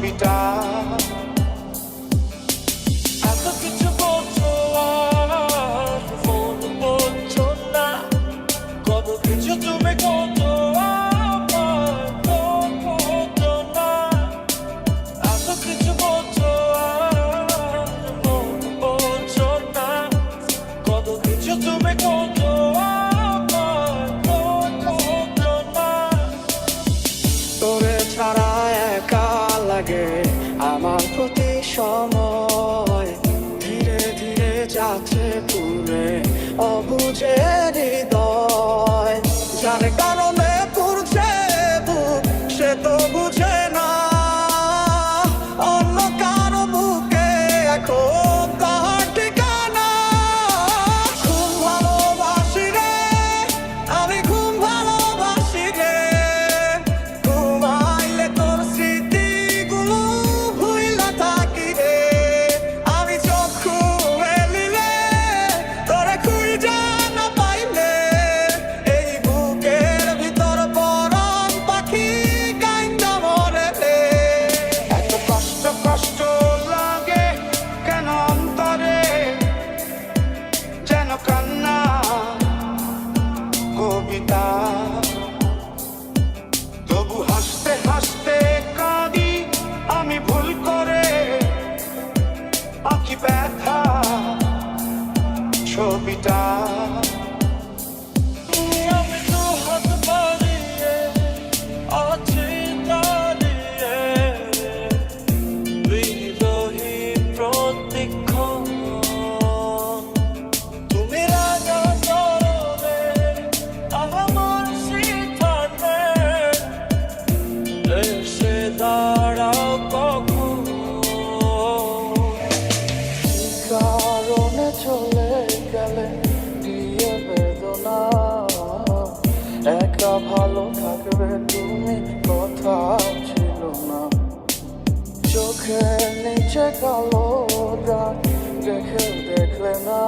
ছবিটা এত কিছু বলছো আর ফোন বলছো না, কত কিছু তুমি করছো আমার ফোন করছো না, এত কিছু বলছো আর ফোন বলছো না, কত কিছু তুমি করছো আমার ফোন করছো না। তোরে ছাড়া একা লাগে আমার প্রতি সময়, ধীরে ধীরে যাচ্ছে পুরে অবুঝে হৃদয়, যার কারণে পুরছে বুক সে তো বুঝে না, অন্য কারো বুকে এখন কার ঠিকানা। খুব ভালোবাসি রে আমি, খুব ভালোবাসি রে, ঘুমাইলে তোর স্মৃতিগুলো ভুইলা থাকি রে, আমি চোখ খুলিলে তোরে খুঁজা না পাইলে, এই বুকের ভিতর পরাণ পাখি কাইন্দা মরে রে। এত কষ্ট কষ্ট লাগে কেন অন্তরে, যেন কান্না কবিতা, তবু হাসতে হাসতে কাঁদি আমি ভুল করে, আঁকি ব্যথা ছবিটা। আমি তো হাত বাড়িয়ে আছি দাঁড়িয়ে, বিরোহী প্রতিক্ষণ, তুমি রাজা চরণে আমার সিদ্ধান্তে এসে দাঁড়াও কখন, কারণে চলে গেলে দিয়ে বেদনা, একা ভালো থাকবে তুমি কথা ছিল না, চোখের নিচে কালো দাগ দেখে দেখলে না।